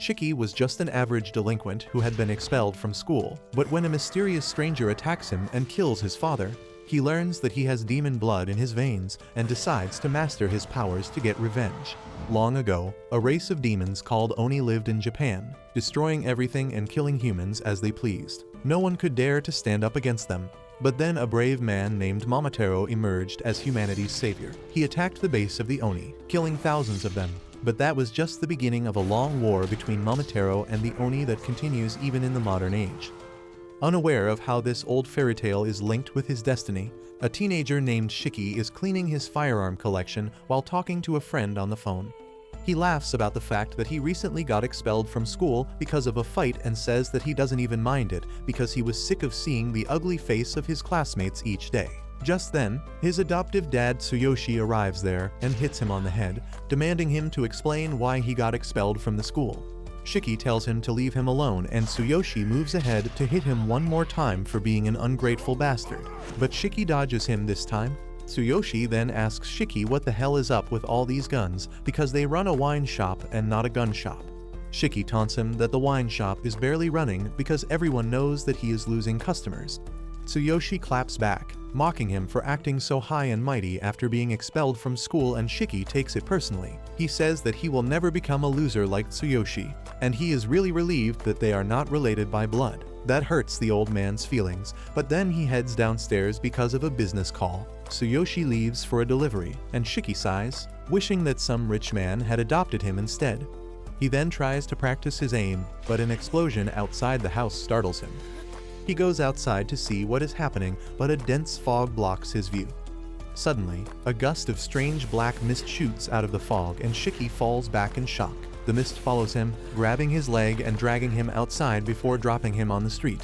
Shiki was just an average delinquent who had been expelled from school, but when a mysterious stranger attacks him and kills his father, he learns that he has demon blood in his veins and decides to master his powers to get revenge. Long ago, a race of demons called Oni lived in Japan, destroying everything and killing humans as they pleased. No one could dare to stand up against them. But then a brave man named Momotaro emerged as humanity's savior. He attacked the base of the Oni, killing thousands of them. But that was just the beginning of a long war between Momotaro and the Oni that continues even in the modern age. Unaware of how this old fairy tale is linked with his destiny, a teenager named Shiki is cleaning his firearm collection while talking to a friend on the phone. He laughs about the fact that he recently got expelled from school because of a fight and says that he doesn't even mind it because he was sick of seeing the ugly face of his classmates each day. Just then, his adoptive dad Tsuyoshi arrives there and hits him on the head, demanding him to explain why he got expelled from the school. Shiki tells him to leave him alone and Tsuyoshi moves ahead to hit him one more time for being an ungrateful bastard. But Shiki dodges him this time. Tsuyoshi then asks Shiki what the hell is up with all these guns because they run a wine shop and not a gun shop. Shiki taunts him that the wine shop is barely running because everyone knows that he is losing customers. Tsuyoshi claps back, mocking him for acting so high and mighty after being expelled from school, and Shiki takes it personally. He says that he will never become a loser like Tsuyoshi, and he is really relieved that they are not related by blood. That hurts the old man's feelings, but then he heads downstairs because of a business call. Tsuyoshi leaves for a delivery, and Shiki sighs, wishing that some rich man had adopted him instead. He then tries to practice his aim, but an explosion outside the house startles him. He goes outside to see what is happening, but a dense fog blocks his view. Suddenly, a gust of strange black mist shoots out of the fog and Shiki falls back in shock. The mist follows him, grabbing his leg and dragging him outside before dropping him on the street.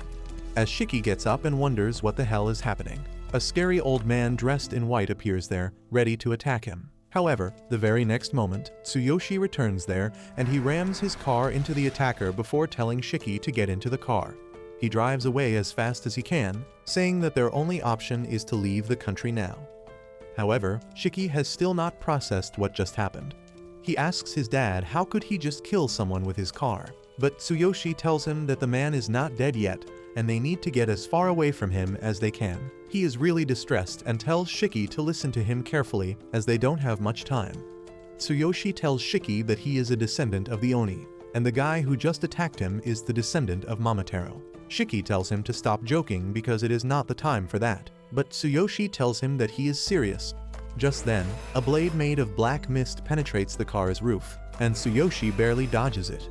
As Shiki gets up and wonders what the hell is happening, a scary old man dressed in white appears there, ready to attack him. However, the very next moment, Tsuyoshi returns there and he rams his car into the attacker before telling Shiki to get into the car. He drives away as fast as he can, saying that their only option is to leave the country now. However, Shiki has still not processed what just happened. He asks his dad how could he just kill someone with his car, but Tsuyoshi tells him that the man is not dead yet and they need to get as far away from him as they can. He is really distressed and tells Shiki to listen to him carefully as they don't have much time. Tsuyoshi tells Shiki that he is a descendant of the Oni, and the guy who just attacked him is the descendant of Momotaro. Shiki tells him to stop joking because it is not the time for that, but Tsuyoshi tells him that he is serious. Just then, a blade made of black mist penetrates the car's roof, and Tsuyoshi barely dodges it.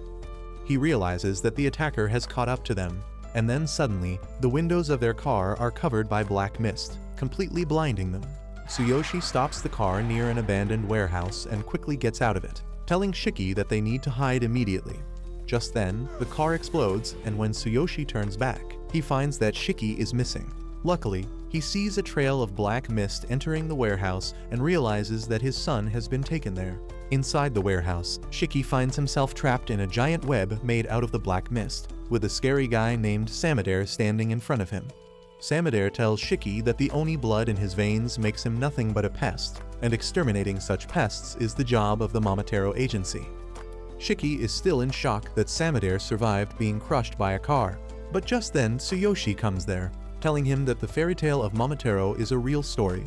He realizes that the attacker has caught up to them, and then suddenly, the windows of their car are covered by black mist, completely blinding them. Tsuyoshi stops the car near an abandoned warehouse and quickly gets out of it, telling Shiki that they need to hide immediately. Just then, the car explodes, and when Tsuyoshi turns back, he finds that Shiki is missing. Luckily, he sees a trail of black mist entering the warehouse and realizes that his son has been taken there. Inside the warehouse, Shiki finds himself trapped in a giant web made out of the black mist, with a scary guy named Samadare standing in front of him. Samadare tells Shiki that the Oni blood in his veins makes him nothing but a pest, and exterminating such pests is the job of the Momotaro agency. Shiki is still in shock that Samadare survived being crushed by a car, but just then Tsuyoshi comes there, telling him that the fairy tale of Momotaro is a real story.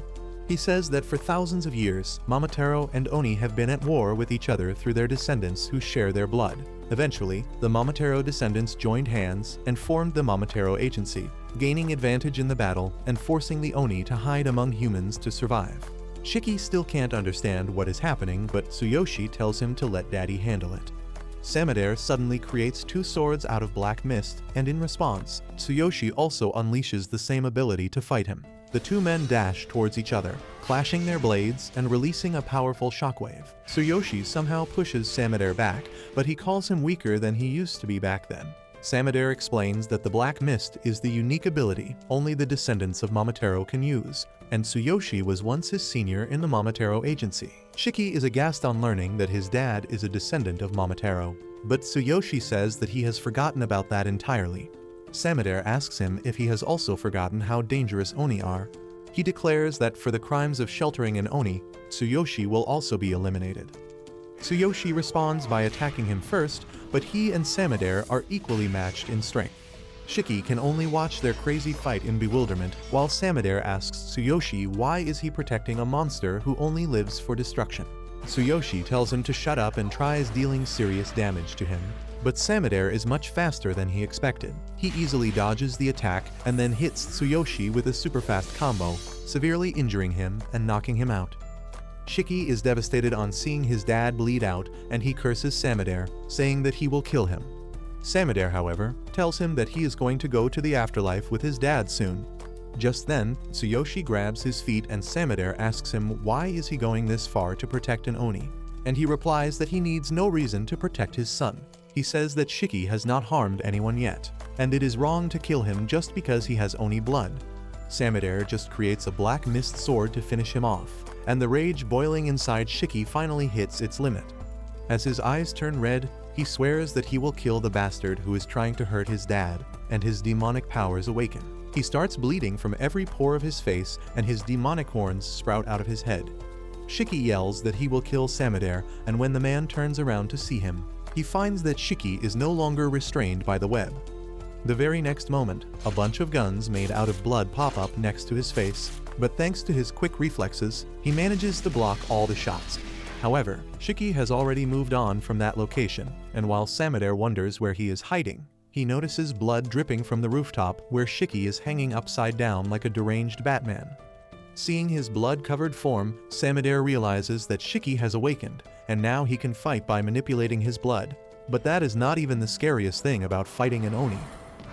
He says that for thousands of years, Momotaro and Oni have been at war with each other through their descendants who share their blood. Eventually, the Momotaro descendants joined hands and formed the Momotaro agency, gaining advantage in the battle and forcing the Oni to hide among humans to survive. Shiki still can't understand what is happening, but Tsuyoshi tells him to let Daddy handle it. Samadare suddenly creates two swords out of black mist, and in response, Tsuyoshi also unleashes the same ability to fight him. The two men dash towards each other, clashing their blades and releasing a powerful shockwave. Tsuyoshi somehow pushes Samadare back, but he calls him weaker than he used to be back then. Samadare explains that the black mist is the unique ability only the descendants of Momotaro can use, and Tsuyoshi was once his senior in the Momotaro agency. Shiki is aghast on learning that his dad is a descendant of Momotaro, but Tsuyoshi says that he has forgotten about that entirely. Samadare asks him if he has also forgotten how dangerous Oni are. He declares that for the crimes of sheltering an Oni, Tsuyoshi will also be eliminated. Tsuyoshi responds by attacking him first, but he and Samadare are equally matched in strength. Shiki can only watch their crazy fight in bewilderment, while Samadare asks Tsuyoshi why is he protecting a monster who only lives for destruction. Tsuyoshi tells him to shut up and tries dealing serious damage to him. But Samadare is much faster than he expected. He easily dodges the attack and then hits Tsuyoshi with a super fast combo, severely injuring him and knocking him out. Shiki is devastated on seeing his dad bleed out, and he curses Samadare, saying that he will kill him. Samadare, however, tells him that he is going to go to the afterlife with his dad soon. Just then, Tsuyoshi grabs his feet and Samadare asks him why is he going this far to protect an Oni, and he replies that he needs no reason to protect his son. He says that Shiki has not harmed anyone yet, and it is wrong to kill him just because he has Oni blood. Samadare just creates a black mist sword to finish him off, and the rage boiling inside Shiki finally hits its limit. As his eyes turn red, he swears that he will kill the bastard who is trying to hurt his dad, and his demonic powers awaken. He starts bleeding from every pore of his face, and his demonic horns sprout out of his head. Shiki yells that he will kill Samadare, and when the man turns around to see him, he finds that Shiki is no longer restrained by the web. The very next moment, a bunch of guns made out of blood pop up next to his face, but thanks to his quick reflexes, he manages to block all the shots. However, Shiki has already moved on from that location, and while Samadare wonders where he is hiding, he notices blood dripping from the rooftop where Shiki is hanging upside down like a deranged Batman. Seeing his blood-covered form, Samadare realizes that Shiki has awakened, and now he can fight by manipulating his blood. But that is not even the scariest thing about fighting an Oni.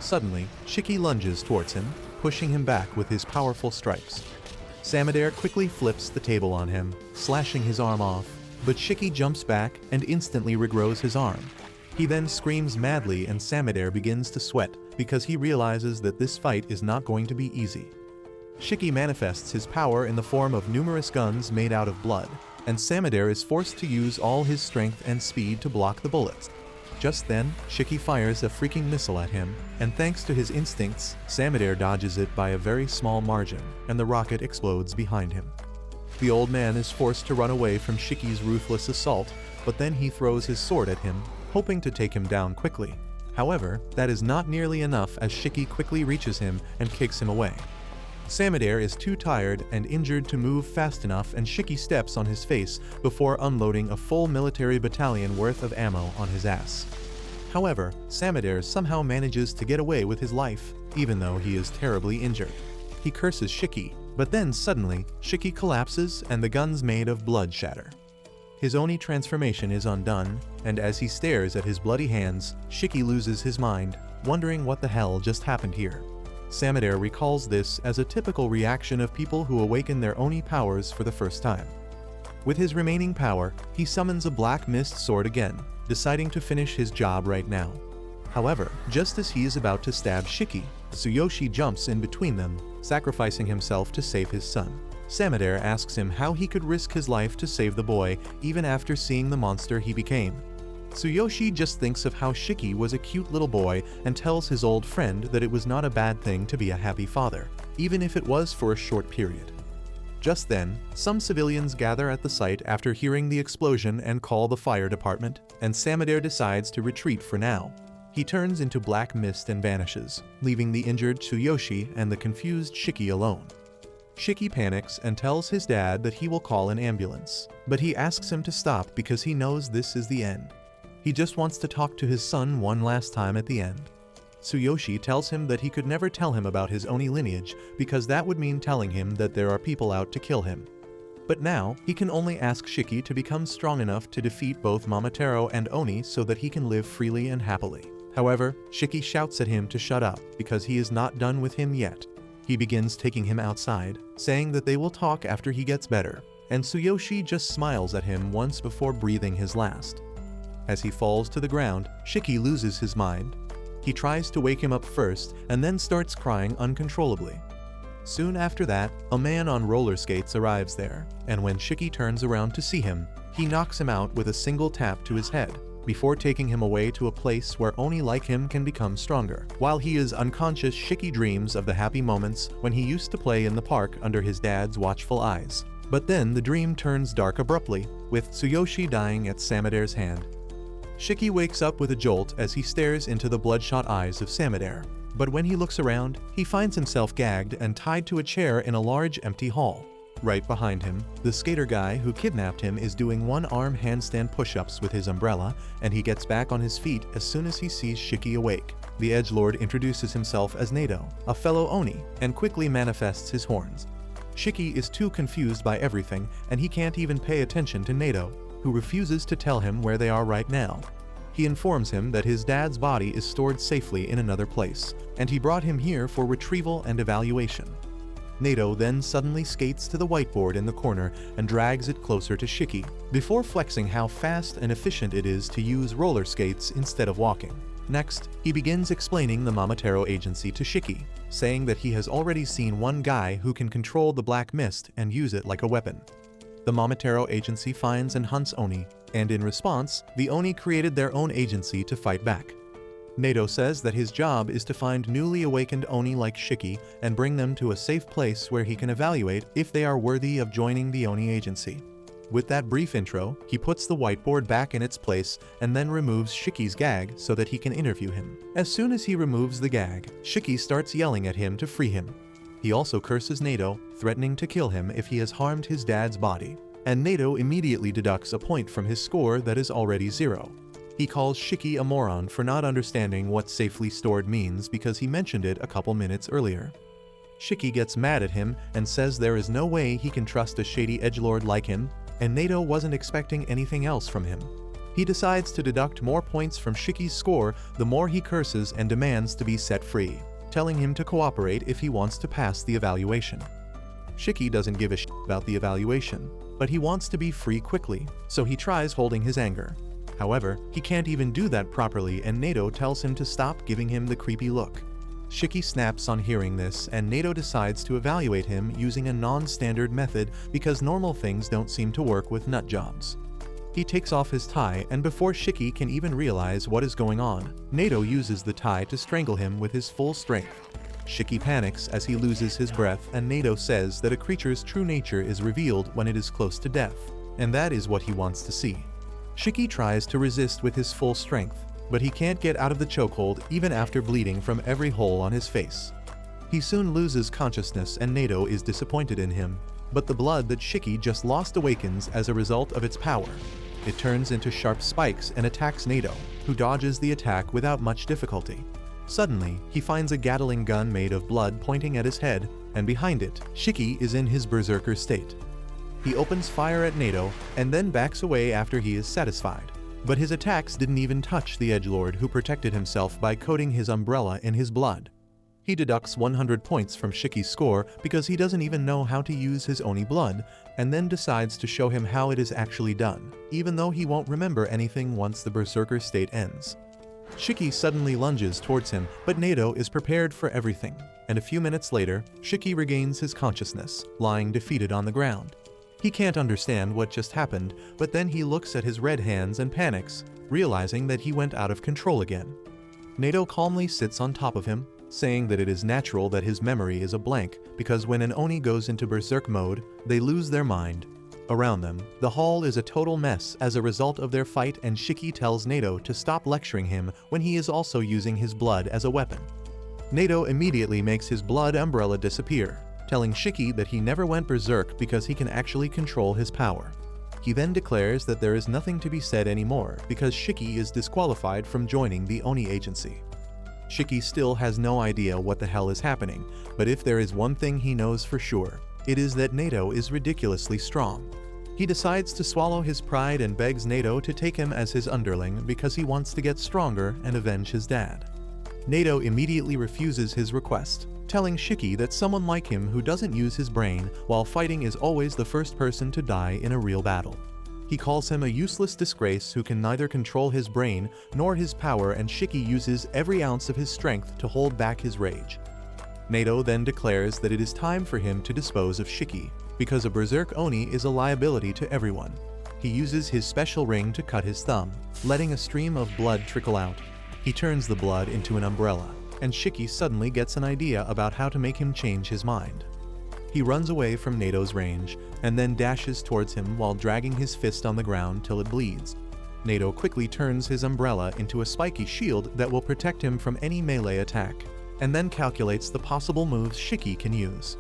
Suddenly, Shiki lunges towards him, pushing him back with his powerful strikes. Samadare quickly flips the table on him, slashing his arm off, but Shiki jumps back and instantly regrows his arm. He then screams madly and Samadare begins to sweat because he realizes that this fight is not going to be easy. Shiki manifests his power in the form of numerous guns made out of blood, and Samadare is forced to use all his strength and speed to block the bullets. Just then, Shiki fires a freaking missile at him, and thanks to his instincts, Samadare dodges it by a very small margin, and the rocket explodes behind him. The old man is forced to run away from Shiki's ruthless assault, but then he throws his sword at him, hoping to take him down quickly. However, that is not nearly enough as Shiki quickly reaches him and kicks him away. Samadare is too tired and injured to move fast enough, and Shiki steps on his face before unloading a full military battalion worth of ammo on his ass. However, Samadare somehow manages to get away with his life, even though he is terribly injured. He curses Shiki, but then suddenly, Shiki collapses and the guns made of blood shatter. His Oni transformation is undone, and as he stares at his bloody hands, Shiki loses his mind, wondering what the hell just happened here. Samadare recalls this as a typical reaction of people who awaken their Oni powers for the first time. With his remaining power, he summons a black mist sword again, deciding to finish his job right now. However, just as he is about to stab Shiki, Tsuyoshi jumps in between them, sacrificing himself to save his son. Samadare asks him how he could risk his life to save the boy even after seeing the monster he became. Tsuyoshi just thinks of how Shiki was a cute little boy and tells his old friend that it was not a bad thing to be a happy father, even if it was for a short period. Just then, some civilians gather at the site after hearing the explosion and call the fire department, and Samadare decides to retreat for now. He turns into black mist and vanishes, leaving the injured Tsuyoshi and the confused Shiki alone. Shiki panics and tells his dad that he will call an ambulance, but he asks him to stop because he knows this is the end. He just wants to talk to his son one last time at the end. Tsuyoshi tells him that he could never tell him about his Oni lineage because that would mean telling him that there are people out to kill him. But now, he can only ask Shiki to become strong enough to defeat both Momotaro and Oni so that he can live freely and happily. However, Shiki shouts at him to shut up because he is not done with him yet. He begins taking him outside, saying that they will talk after he gets better, and Tsuyoshi just smiles at him once before breathing his last. As he falls to the ground, Shiki loses his mind. He tries to wake him up first and then starts crying uncontrollably. Soon after that, a man on roller skates arrives there, and when Shiki turns around to see him, he knocks him out with a single tap to his head, before taking him away to a place where Oni like him can become stronger. While he is unconscious, Shiki dreams of the happy moments when he used to play in the park under his dad's watchful eyes. But then the dream turns dark abruptly, with Tsuyoshi dying at Samadere's hand. Shiki wakes up with a jolt as he stares into the bloodshot eyes of Samadere. But when he looks around, he finds himself gagged and tied to a chair in a large empty hall. Right behind him, the skater guy who kidnapped him is doing one-arm handstand push-ups with his umbrella, and he gets back on his feet as soon as he sees Shiki awake. The edgelord introduces himself as Nato, a fellow Oni, and quickly manifests his horns. Shiki is too confused by everything, and he can't even pay attention to Nato, who refuses to tell him where they are right now. He informs him that his dad's body is stored safely in another place, and he brought him here for retrieval and evaluation. Nato then suddenly skates to the whiteboard in the corner and drags it closer to Shiki, before flexing how fast and efficient it is to use roller skates instead of walking. Next, he begins explaining the Momotaro agency to Shiki, saying that he has already seen one guy who can control the black mist and use it like a weapon. The Momotaro agency finds and hunts Oni, and in response, the Oni created their own agency to fight back. Nato says that his job is to find newly awakened Oni like Shiki and bring them to a safe place where he can evaluate if they are worthy of joining the Oni agency. With that brief intro, he puts the whiteboard back in its place and then removes Shiki's gag so that he can interview him. As soon as he removes the gag, Shiki starts yelling at him to free him. He also curses Nato, threatening to kill him if he has harmed his dad's body. And Nato immediately deducts a point from his score that is already 0. He calls Shiki a moron for not understanding what safely stored means because he mentioned it a couple minutes earlier. Shiki gets mad at him and says there is no way he can trust a shady edgelord like him, and Nato wasn't expecting anything else from him. He decides to deduct more points from Shiki's score the more he curses and demands to be set free, telling him to cooperate if he wants to pass the evaluation. Shiki doesn't give a shit about the evaluation, but he wants to be free quickly, so he tries holding his anger. However, he can't even do that properly, and Nato tells him to stop giving him the creepy look. Shiki snaps on hearing this, and Nato decides to evaluate him using a non-standard method because normal things don't seem to work with nut jobs. He takes off his tie, and before Shiki can even realize what is going on, Nato uses the tie to strangle him with his full strength. Shiki panics as he loses his breath, and Nato says that a creature's true nature is revealed when it is close to death, and that is what he wants to see. Shiki tries to resist with his full strength, but he can't get out of the chokehold even after bleeding from every hole on his face. He soon loses consciousness, and Nato is disappointed in him, but the blood that Shiki just lost awakens as a result of its power. It turns into sharp spikes and attacks Nato, who dodges the attack without much difficulty. Suddenly, he finds a Gatling gun made of blood pointing at his head, and behind it, Shiki is in his berserker state. He opens fire at Nato and then backs away after he is satisfied. But his attacks didn't even touch the edgelord, who protected himself by coating his umbrella in his blood. He deducts 100 points from Shiki's score because he doesn't even know how to use his Oni blood, and then decides to show him how it is actually done, even though he won't remember anything once the berserker state ends. Shiki suddenly lunges towards him, but Nato is prepared for everything, and a few minutes later, Shiki regains his consciousness, lying defeated on the ground. He can't understand what just happened, but then he looks at his red hands and panics, realizing that he went out of control again. Nato calmly sits on top of him, saying that it is natural that his memory is a blank because when an Oni goes into berserk mode, they lose their mind. Around them, the hall is a total mess as a result of their fight, and Shiki tells Nato to stop lecturing him when he is also using his blood as a weapon. Nato immediately makes his blood umbrella disappear, telling Shiki that he never went berserk because he can actually control his power. He then declares that there is nothing to be said anymore because Shiki is disqualified from joining the Oni agency. Shiki still has no idea what the hell is happening, but if there is one thing he knows for sure, it is that Nato is ridiculously strong. He decides to swallow his pride and begs Nato to take him as his underling because he wants to get stronger and avenge his dad. Nato immediately refuses his request, telling Shiki that someone like him who doesn't use his brain while fighting is always the first person to die in a real battle. He calls him a useless disgrace who can neither control his brain nor his power, and Shiki uses every ounce of his strength to hold back his rage. Nato then declares that it is time for him to dispose of Shiki, because a berserk Oni is a liability to everyone. He uses his special ring to cut his thumb, letting a stream of blood trickle out. He turns the blood into an umbrella, and Shiki suddenly gets an idea about how to make him change his mind. He runs away from Nato's range, and then dashes towards him while dragging his fist on the ground till it bleeds. Nato quickly turns his umbrella into a spiky shield that will protect him from any melee attack, and then calculates the possible moves Shiki can use.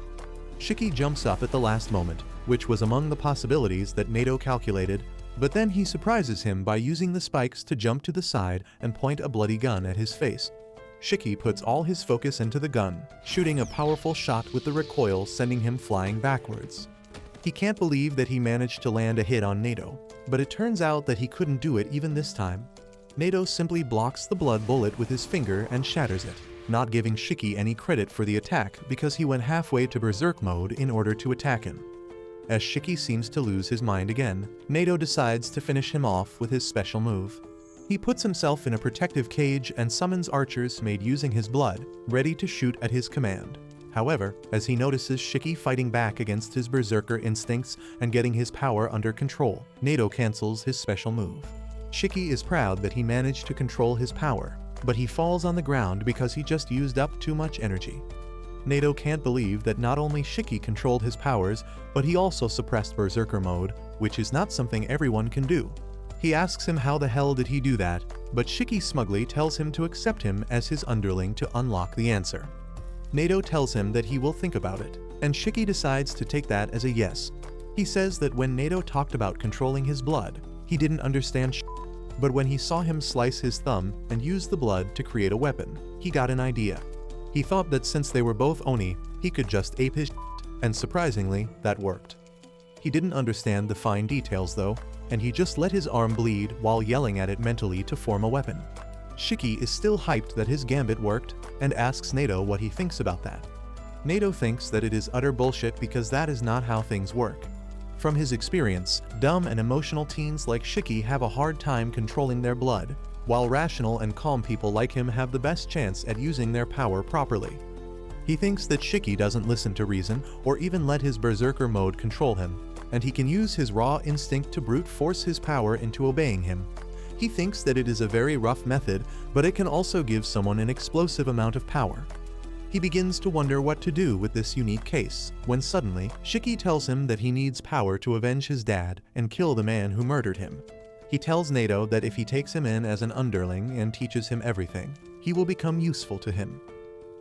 Shiki jumps up at the last moment, which was among the possibilities that Nato calculated, but then he surprises him by using the spikes to jump to the side and point a bloody gun at his face. Shiki puts all his focus into the gun, shooting a powerful shot with the recoil sending him flying backwards. He can't believe that he managed to land a hit on Nato, but it turns out that he couldn't do it even this time. Nato simply blocks the blood bullet with his finger and shatters it, not giving Shiki any credit for the attack because he went halfway to berserk mode in order to attack him. As Shiki seems to lose his mind again, Nato decides to finish him off with his special move. He puts himself in a protective cage and summons archers made using his blood, ready to shoot at his command. However, as he notices Shiki fighting back against his berserker instincts and getting his power under control, Nato cancels his special move. Shiki is proud that he managed to control his power, but he falls on the ground because he just used up too much energy. Nato can't believe that not only Shiki controlled his powers, but he also suppressed berserker mode, which is not something everyone can do. He asks him how the hell did he do that, but Shiki smugly tells him to accept him as his underling to unlock the answer. Nato tells him that he will think about it, and Shiki decides to take that as a yes. He says that when Nato talked about controlling his blood, he didn't understand shit, but when he saw him slice his thumb and use the blood to create a weapon, he got an idea. He thought that since they were both Oni, he could just ape his shit, and surprisingly, that worked. He didn't understand the fine details though, and he just let his arm bleed while yelling at it mentally to form a weapon. Shiki is still hyped that his gambit worked, and asks Nato what he thinks about that. Nato thinks that it is utter bullshit because that is not how things work. From his experience, dumb and emotional teens like Shiki have a hard time controlling their blood, while rational and calm people like him have the best chance at using their power properly. He thinks that Shiki doesn't listen to reason or even let his berserker mode control him, and he can use his raw instinct to brute force his power into obeying him. He thinks that it is a very rough method, but it can also give someone an explosive amount of power. He begins to wonder what to do with this unique case, when suddenly, Shiki tells him that he needs power to avenge his dad and kill the man who murdered him. He tells Nato that if he takes him in as an underling and teaches him everything, he will become useful to him.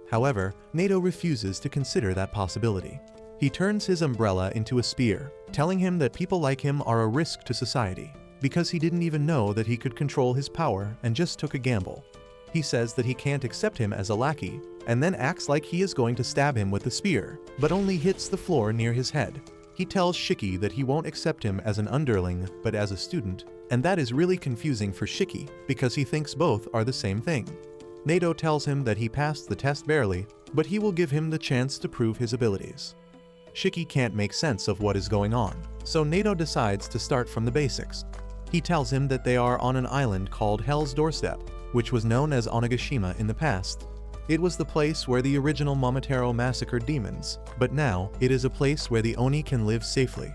However, Nato refuses to consider that possibility. He turns his umbrella into a spear, telling him that people like him are a risk to society, because he didn't even know that he could control his power and just took a gamble. He says that he can't accept him as a lackey, and then acts like he is going to stab him with the spear, but only hits the floor near his head. He tells Shiki that he won't accept him as an underling, but as a student, and that is really confusing for Shiki, because he thinks both are the same thing. Nato tells him that he passed the test barely, but he will give him the chance to prove his abilities. Shiki can't make sense of what is going on, so Nato decides to start from the basics. He tells him that they are on an island called Hell's Doorstep, which was known as Onigashima in the past. It was the place where the original Momotaro massacred demons, but now it is a place where the Oni can live safely.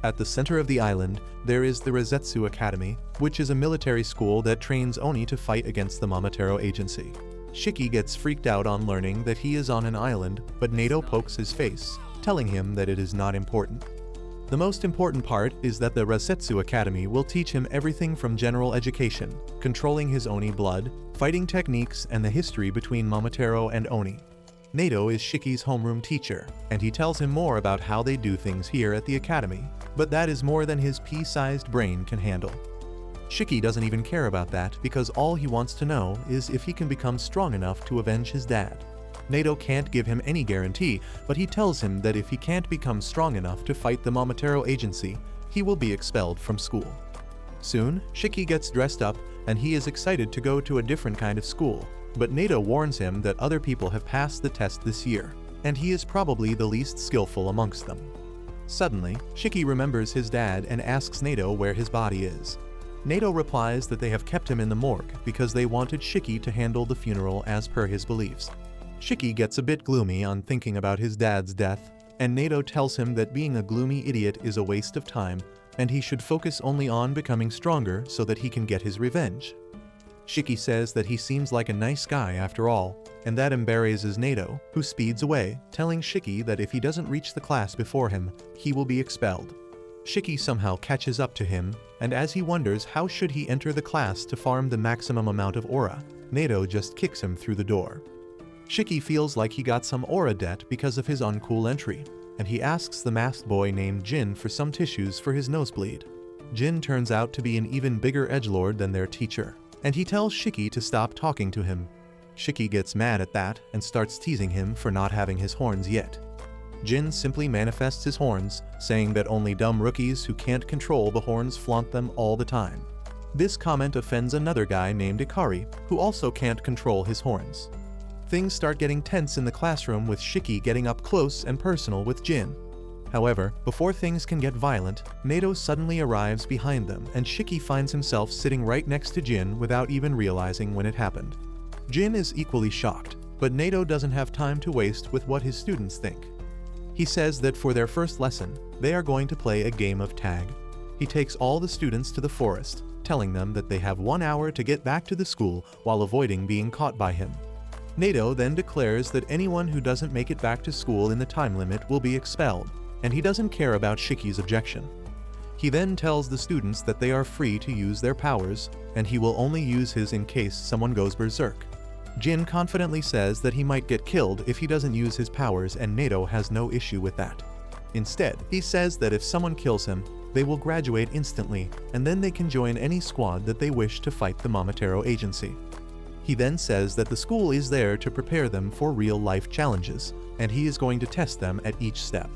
At the center of the island, there is the Rosetsu Academy, which is a military school that trains Oni to fight against the Momotaro agency. Shiki gets freaked out on learning that he is on an island, but Nato pokes his face, telling him that it is not important. The most important part is that the Rosetsu Academy will teach him everything from general education, controlling his Oni blood, fighting techniques, and the history between Momotaro and Oni. Nato is Shiki's homeroom teacher, and he tells him more about how they do things here at the academy, but that is more than his pea-sized brain can handle. Shiki doesn't even care about that because all he wants to know is if he can become strong enough to avenge his dad. Nato can't give him any guarantee, but he tells him that if he can't become strong enough to fight the Momotaro agency, he will be expelled from school. Soon, Shiki gets dressed up, and he is excited to go to a different kind of school, but Nato warns him that other people have passed the test this year, and he is probably the least skillful amongst them. Suddenly, Shiki remembers his dad and asks Nato where his body is. Nato replies that they have kept him in the morgue because they wanted Shiki to handle the funeral as per his beliefs. Shiki gets a bit gloomy on thinking about his dad's death, and Nato tells him that being a gloomy idiot is a waste of time, and he should focus only on becoming stronger so that he can get his revenge. Shiki says that he seems like a nice guy after all, and that embarrasses Nato, who speeds away, telling Shiki that if he doesn't reach the class before him, he will be expelled. Shiki somehow catches up to him, and as he wonders how should he enter the class to farm the maximum amount of aura, Nato just kicks him through the door. Shiki feels like he got some aura debt because of his uncool entry, and he asks the masked boy named Jin for some tissues for his nosebleed. Jin turns out to be an even bigger edgelord than their teacher, and he tells Shiki to stop talking to him. Shiki gets mad at that and starts teasing him for not having his horns yet. Jin simply manifests his horns, saying that only dumb rookies who can't control the horns flaunt them all the time. This comment offends another guy named Ikari, who also can't control his horns. Things start getting tense in the classroom with Shiki getting up close and personal with Jin. However, before things can get violent, Nato suddenly arrives behind them and Shiki finds himself sitting right next to Jin without even realizing when it happened. Jin is equally shocked, but Nato doesn't have time to waste with what his students think. He says that for their first lesson, they are going to play a game of tag. He takes all the students to the forest, telling them that they have 1 hour to get back to the school while avoiding being caught by him. Nato then declares that anyone who doesn't make it back to school in the time limit will be expelled, and he doesn't care about Shiki's objection. He then tells the students that they are free to use their powers, and he will only use his in case someone goes berserk. Jin confidently says that he might get killed if he doesn't use his powers, and Nato has no issue with that. Instead, he says that if someone kills him, they will graduate instantly, and then they can join any squad that they wish to fight the Momotaro agency. He then says that the school is there to prepare them for real-life challenges, and he is going to test them at each step.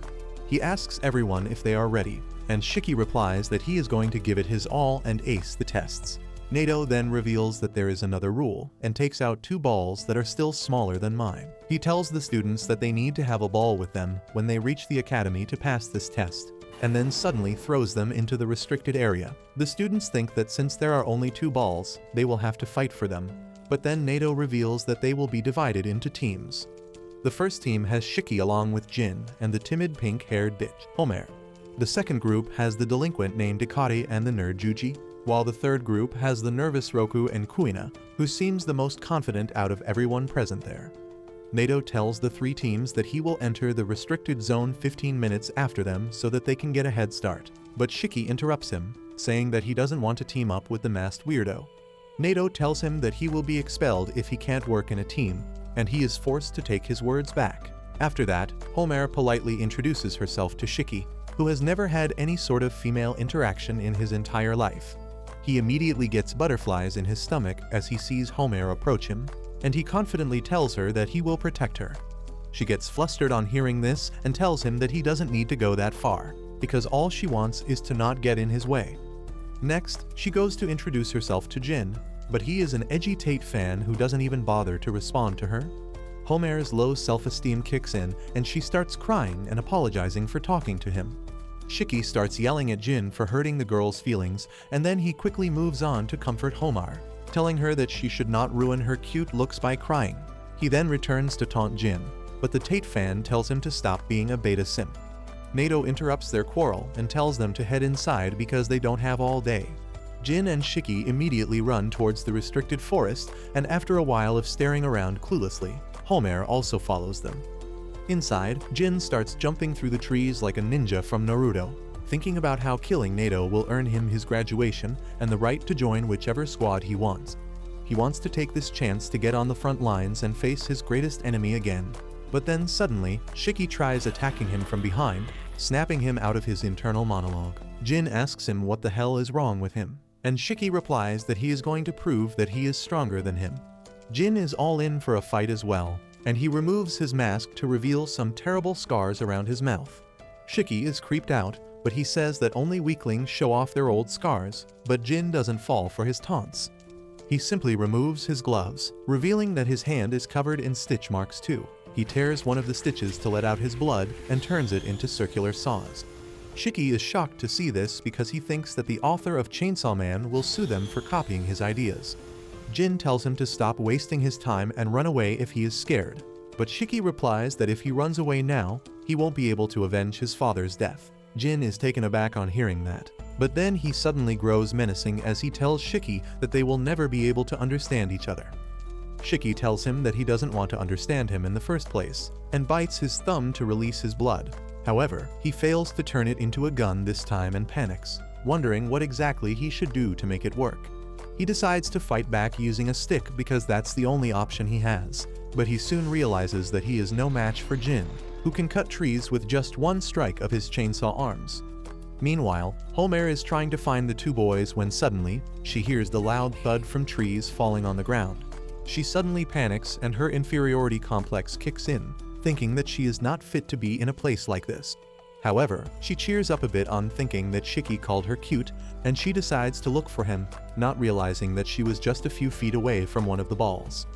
He asks everyone if they are ready, and Shiki replies that he is going to give it his all and ace the tests. Nato then reveals that there is another rule, and takes out 2 balls that are still smaller than mine. He tells the students that they need to have a ball with them when they reach the academy to pass this test, and then suddenly throws them into the restricted area. The students think that since there are only 2 balls, they will have to fight for them, but then Nato reveals that they will be divided into teams. The first team has Shiki along with Jin and the timid pink-haired bitch, Homer. The second group has the delinquent named Ikari and the nerd Juji, while the third group has the nervous Roku and Kuina, who seems the most confident out of everyone present there. Nato tells the 3 teams that he will enter the restricted zone 15 minutes after them so that they can get a head start, but Shiki interrupts him, saying that he doesn't want to team up with the masked weirdo. Nato tells him that he will be expelled if he can't work in a team, and he is forced to take his words back. After that, Homer politely introduces herself to Shiki, who has never had any sort of female interaction in his entire life. He immediately gets butterflies in his stomach as he sees Homer approach him, and he confidently tells her that he will protect her. She gets flustered on hearing this and tells him that he doesn't need to go that far, because all she wants is to not get in his way. Next, she goes to introduce herself to Jin, but he is an edgy Tate fan who doesn't even bother to respond to her. Homer's low self-esteem kicks in and she starts crying and apologizing for talking to him. Shiki starts yelling at Jin for hurting the girl's feelings, and then he quickly moves on to comfort Homer, telling her that she should not ruin her cute looks by crying. He then returns to taunt Jin, but the Tate fan tells him to stop being a beta simp. Nato interrupts their quarrel and tells them to head inside because they don't have all day. Jin and Shiki immediately run towards the restricted forest, and after a while of staring around cluelessly, Homer also follows them. Inside, Jin starts jumping through the trees like a ninja from Naruto, thinking about how killing Nato will earn him his graduation and the right to join whichever squad he wants. He wants to take this chance to get on the front lines and face his greatest enemy again. But then suddenly, Shiki tries attacking him from behind, snapping him out of his internal monologue. Jin asks him what the hell is wrong with him, and Shiki replies that he is going to prove that he is stronger than him. Jin is all in for a fight as well, and he removes his mask to reveal some terrible scars around his mouth. Shiki is creeped out, but he says that only weaklings show off their old scars, but Jin doesn't fall for his taunts. He simply removes his gloves, revealing that his hand is covered in stitch marks too. He tears one of the stitches to let out his blood and turns it into circular saws. Shiki is shocked to see this because he thinks that the author of Chainsaw Man will sue them for copying his ideas. Jin tells him to stop wasting his time and run away if he is scared, but Shiki replies that if he runs away now, he won't be able to avenge his father's death. Jin is taken aback on hearing that. But then he suddenly grows menacing as he tells Shiki that they will never be able to understand each other. Shiki tells him that he doesn't want to understand him in the first place, and bites his thumb to release his blood. However, he fails to turn it into a gun this time and panics, wondering what exactly he should do to make it work. He decides to fight back using a stick because that's the only option he has, but he soon realizes that he is no match for Jin, who can cut trees with just one strike of his chainsaw arms. Meanwhile, Homer is trying to find the two boys when suddenly, she hears the loud thud from trees falling on the ground. She suddenly panics and her inferiority complex kicks in, thinking that she is not fit to be in a place like this. However, she cheers up a bit on thinking that Shiki called her cute, and she decides to look for him, not realizing that she was just a few feet away from one of the balls.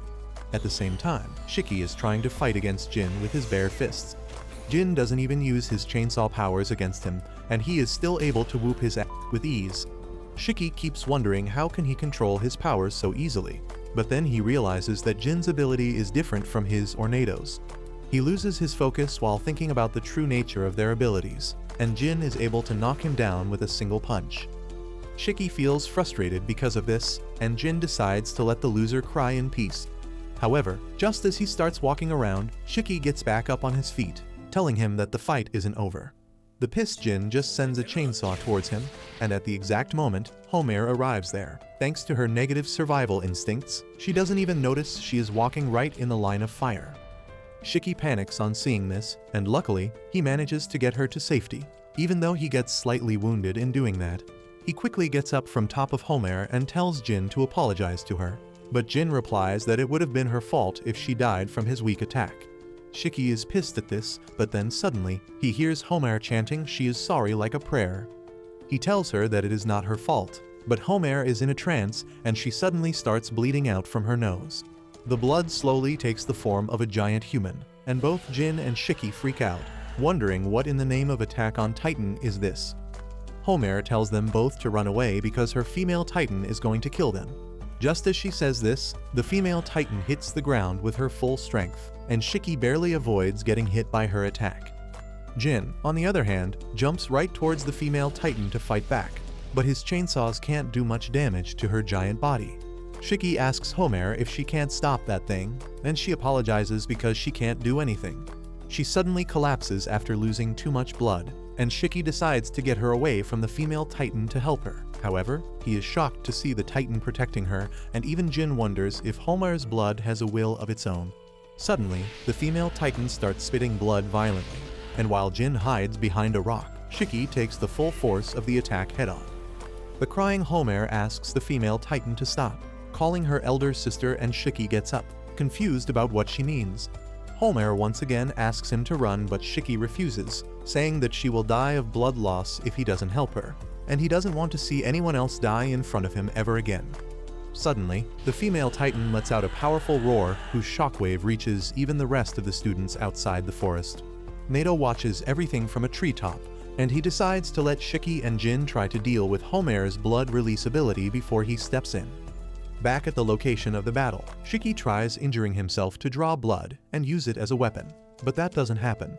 At the same time, Shiki is trying to fight against Jin with his bare fists. Jin doesn't even use his chainsaw powers against him, and he is still able to whoop his ass with ease. Shiki keeps wondering how can he control his powers so easily, but then he realizes that Jin's ability is different from his or Nado's. He loses his focus while thinking about the true nature of their abilities, and Jin is able to knock him down with a single punch. Shiki feels frustrated because of this, and Jin decides to let the loser cry in peace. However, just as he starts walking around, Shiki gets back up on his feet, telling him that the fight isn't over. The pissed Jin just sends a chainsaw towards him, and at the exact moment, Homer arrives there. Thanks to her negative survival instincts, she doesn't even notice she is walking right in the line of fire. Shiki panics on seeing this, and luckily, he manages to get her to safety, even though he gets slightly wounded in doing that. He quickly gets up from top of Homer and tells Jin to apologize to her, but Jin replies that it would have been her fault if she died from his weak attack. Shiki is pissed at this, but then suddenly, he hears Homer chanting she is sorry like a prayer. He tells her that it is not her fault, but Homer is in a trance and she suddenly starts bleeding out from her nose. The blood slowly takes the form of a giant human, and both Jin and Shiki freak out, wondering what in the name of Attack on Titan is this. Homer tells them both to run away because her female Titan is going to kill them. Just as she says this, the female Titan hits the ground with her full strength, and Shiki barely avoids getting hit by her attack. Jin, on the other hand, jumps right towards the female Titan to fight back, but his chainsaws can't do much damage to her giant body. Shiki asks Homer if she can't stop that thing, and she apologizes because she can't do anything. She suddenly collapses after losing too much blood, and Shiki decides to get her away from the female Titan to help her. However, he is shocked to see the Titan protecting her, and even Jin wonders if Homer's blood has a will of its own. Suddenly, the female Titan starts spitting blood violently, and while Jin hides behind a rock, Shiki takes the full force of the attack head-on. The crying Homer asks the female Titan to stop, calling her elder sister, and Shiki gets up, confused about what she means. Homer once again asks him to run, but Shiki refuses, saying that she will die of blood loss if he doesn't help her, and he doesn't want to see anyone else die in front of him ever again. Suddenly, the female Titan lets out a powerful roar whose shockwave reaches even the rest of the students outside the forest. Nato watches everything from a treetop, and he decides to let Shiki and Jin try to deal with Homer's blood release ability before he steps in. Back at the location of the battle, Shiki tries injuring himself to draw blood and use it as a weapon, but that doesn't happen.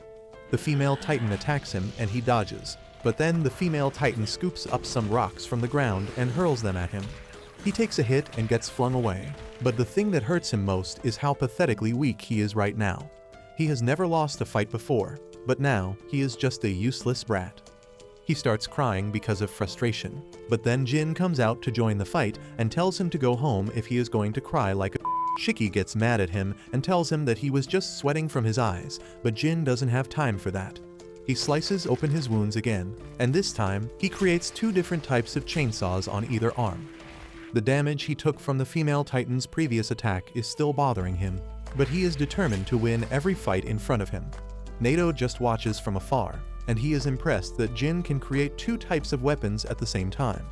The female Titan attacks him and he dodges, but then the female Titan scoops up some rocks from the ground and hurls them at him. He takes a hit and gets flung away, but the thing that hurts him most is how pathetically weak he is right now. He has never lost a fight before, but now he is just a useless brat. He starts crying because of frustration, but then Jin comes out to join the fight and tells him to go home if he is going to cry like a Shiki gets mad at him and tells him that he was just sweating from his eyes, but Jin doesn't have time for that. He slices open his wounds again, and this time, he creates two different types of chainsaws on either arm. The damage he took from the female Titan's previous attack is still bothering him, but he is determined to win every fight in front of him. Nato just watches from afar, and he is impressed that Jin can create two types of weapons at the same time.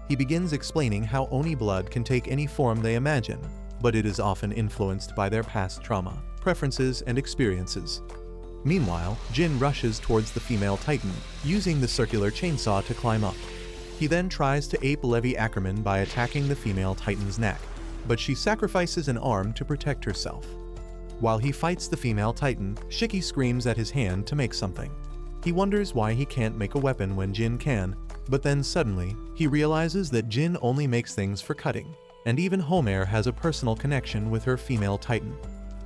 He begins explaining how Oni blood can take any form they imagine, but it is often influenced by their past trauma, preferences, and experiences. Meanwhile, Jin rushes towards the female Titan, using the circular chainsaw to climb up. He then tries to ape Levi Ackerman by attacking the female Titan's neck, but she sacrifices an arm to protect herself. While he fights the female Titan, Shiki screams at his hand to make something. He wonders why he can't make a weapon when Jin can, but then suddenly, he realizes that Jin only makes things for cutting, and even Homer has a personal connection with her female titan.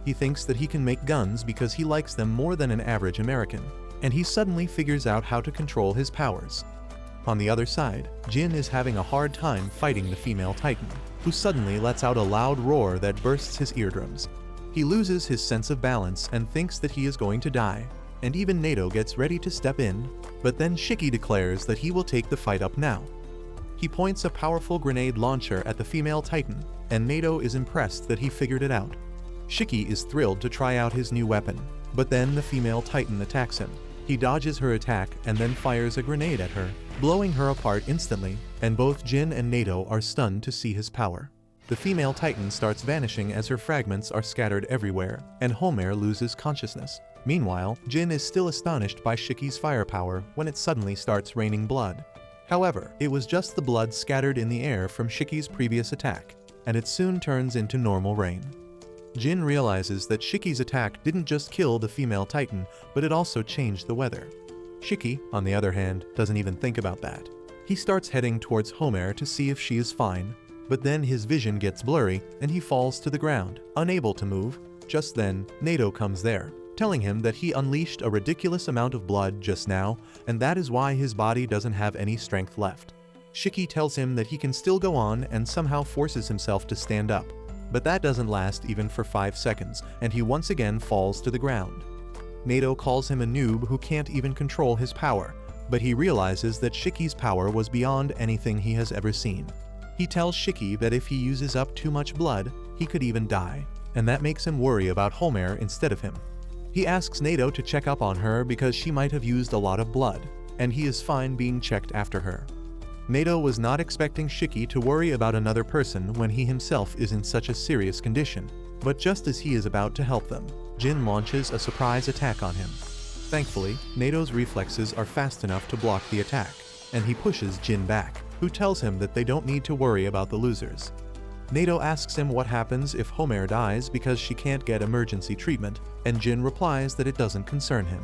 He thinks that he can make guns because he likes them more than an average American, and he suddenly figures out how to control his powers. On the other side, Jin is having a hard time fighting the female titan, who suddenly lets out a loud roar that bursts his eardrums. He loses his sense of balance and thinks that he is going to die, and even Nato gets ready to step in, but then Shiki declares that he will take the fight up now. He points a powerful grenade launcher at the female titan, and Nato is impressed that he figured it out. Shiki is thrilled to try out his new weapon, but then the female titan attacks him. He dodges her attack and then fires a grenade at her, blowing her apart instantly, and both Jin and Nato are stunned to see his power. The female titan starts vanishing as her fragments are scattered everywhere, and Homer loses consciousness. Meanwhile, Jin is still astonished by Shiki's firepower when it suddenly starts raining blood. However, it was just the blood scattered in the air from Shiki's previous attack, and it soon turns into normal rain. Jin realizes that Shiki's attack didn't just kill the female titan, but it also changed the weather. Shiki, on the other hand, doesn't even think about that. He starts heading towards Homer to see if she is fine, but then his vision gets blurry and he falls to the ground, unable to move. Just then, Nato comes there, telling him that he unleashed a ridiculous amount of blood just now, and that is why his body doesn't have any strength left. Shiki tells him that he can still go on and somehow forces himself to stand up, but that doesn't last even for 5 seconds, and he once again falls to the ground. Nato calls him a noob who can't even control his power, but he realizes that Shiki's power was beyond anything he has ever seen. He tells Shiki that if he uses up too much blood, he could even die, and that makes him worry about Homer instead of him. He asks Nato to check up on her because she might have used a lot of blood, and he is fine being checked after her. Nato was not expecting Shiki to worry about another person when he himself is in such a serious condition, but just as he is about to help them, Jin launches a surprise attack on him. Thankfully, Nato's reflexes are fast enough to block the attack, and he pushes Jin back, who tells him that they don't need to worry about the losers. Nato asks him what happens if Homer dies because she can't get emergency treatment, and Jin replies that it doesn't concern him.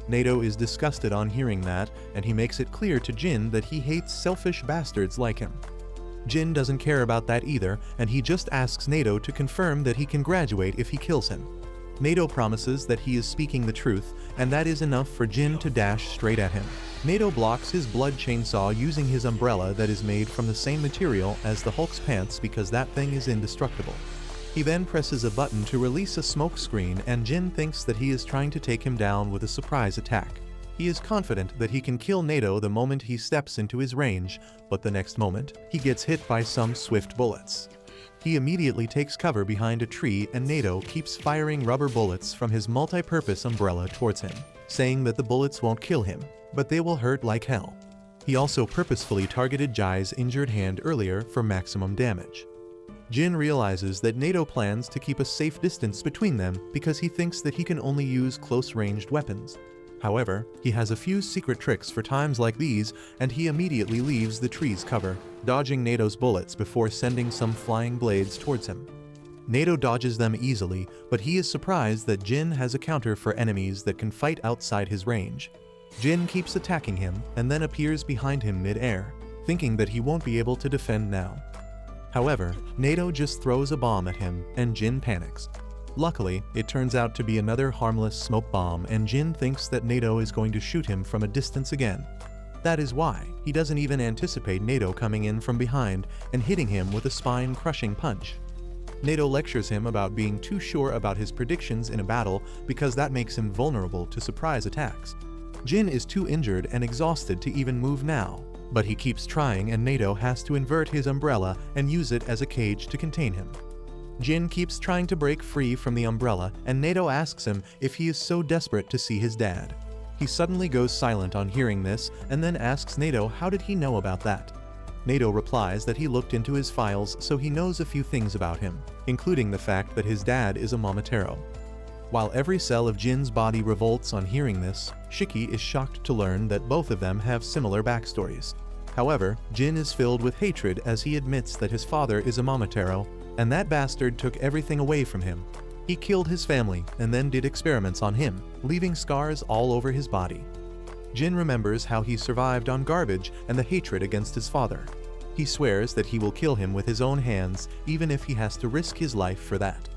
Nato is disgusted on hearing that, and he makes it clear to Jin that he hates selfish bastards like him. Jin doesn't care about that either, and he just asks Nato to confirm that he can graduate if he kills him. Nato promises that he is speaking the truth, and that is enough for Jin to dash straight at him. Nato blocks his blood chainsaw using his umbrella that is made from the same material as the Hulk's pants because that thing is indestructible. He then presses a button to release a smoke screen, and Jin thinks that he is trying to take him down with a surprise attack. He is confident that he can kill Nato the moment he steps into his range, but the next moment, he gets hit by some swift bullets. He immediately takes cover behind a tree, and Nato keeps firing rubber bullets from his multi-purpose umbrella towards him, saying that the bullets won't kill him, but they will hurt like hell. He also purposefully targeted Jai's injured hand earlier for maximum damage. Jin realizes that Nato plans to keep a safe distance between them because he thinks that he can only use close-ranged weapons. However, he has a few secret tricks for times like these, and he immediately leaves the tree's cover, dodging Nato's bullets before sending some flying blades towards him. Nato dodges them easily, but he is surprised that Jin has a counter for enemies that can fight outside his range. Jin keeps attacking him and then appears behind him mid-air, thinking that he won't be able to defend now. However, Nato just throws a bomb at him, and Jin panics. Luckily, it turns out to be another harmless smoke bomb, and Jin thinks that Nato is going to shoot him from a distance again. That is why he doesn't even anticipate Nato coming in from behind and hitting him with a spine-crushing punch. Nato lectures him about being too sure about his predictions in a battle because that makes him vulnerable to surprise attacks. Jin is too injured and exhausted to even move now, but he keeps trying, and Nato has to invert his umbrella and use it as a cage to contain him. Jin keeps trying to break free from the umbrella, and Nato asks him if he is so desperate to see his dad. He suddenly goes silent on hearing this, and then asks Nato how did he know about that. Nato replies that he looked into his files, so he knows a few things about him, including the fact that his dad is a Momotaro. While every cell of Jin's body revolts on hearing this, Shiki is shocked to learn that both of them have similar backstories. However, Jin is filled with hatred as he admits that his father is a Momotaro, and that bastard took everything away from him. He killed his family and then did experiments on him, leaving scars all over his body. Jin remembers how he survived on garbage and the hatred against his father. He swears that he will kill him with his own hands, even if he has to risk his life for that.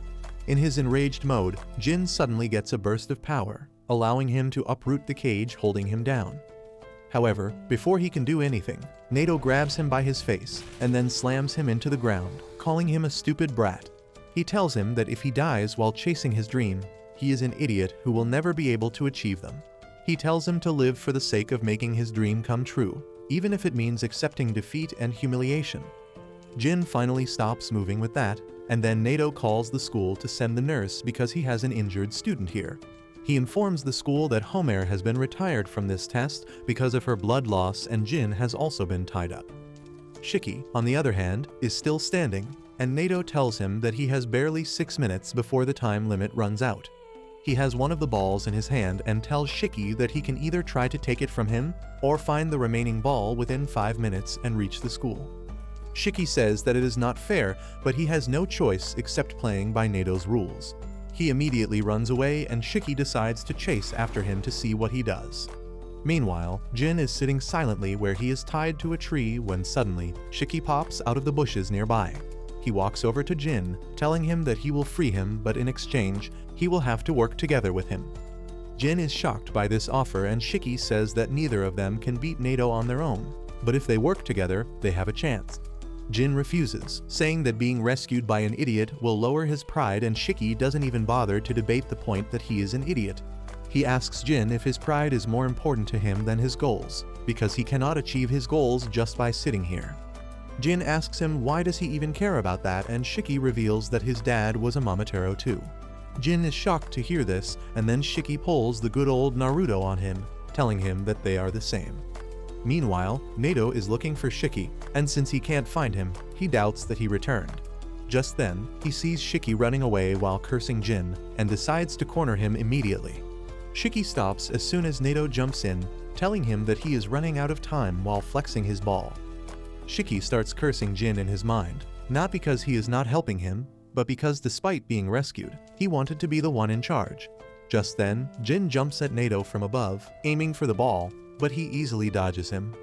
In his enraged mode, Jin suddenly gets a burst of power, allowing him to uproot the cage holding him down. However, before he can do anything, Nato grabs him by his face and then slams him into the ground, calling him a stupid brat. He tells him that if he dies while chasing his dream, he is an idiot who will never be able to achieve them. He tells him to live for the sake of making his dream come true, even if it means accepting defeat and humiliation. Jin finally stops moving with that, and then Nato calls the school to send the nurse because he has an injured student here. He informs the school that Homer has been retired from this test because of her blood loss, and Jin has also been tied up. Shiki, on the other hand, is still standing, and Nato tells him that he has barely 6 minutes before the time limit runs out. He has one of the balls in his hand and tells Shiki that he can either try to take it from him or find the remaining ball within 5 minutes and reach the school. Shiki says that it is not fair, but he has no choice except playing by Nato's rules. He immediately runs away, and Shiki decides to chase after him to see what he does. Meanwhile, Jin is sitting silently where he is tied to a tree when suddenly Shiki pops out of the bushes nearby. He walks over to Jin, telling him that he will free him, but in exchange, he will have to work together with him. Jin is shocked by this offer, and Shiki says that neither of them can beat Nato on their own, but if they work together, they have a chance. Jin refuses, saying that being rescued by an idiot will lower his pride, and Shiki doesn't even bother to debate the point that he is an idiot. He asks Jin if his pride is more important to him than his goals, because he cannot achieve his goals just by sitting here. Jin asks him why does he even care about that, and Shiki reveals that his dad was a Momotaro too. Jin is shocked to hear this, and then Shiki pulls the good old Naruto on him, telling him that they are the same. Meanwhile, Nato is looking for Shiki, and since he can't find him, he doubts that he returned. Just then, he sees Shiki running away while cursing Jin, and decides to corner him immediately. Shiki stops as soon as Nato jumps in, telling him that he is running out of time while flexing his ball. Shiki starts cursing Jin in his mind, not because he is not helping him, but because despite being rescued, he wanted to be the one in charge. Just then, Jin jumps at Nato from above, aiming for the ball, but he easily dodges him.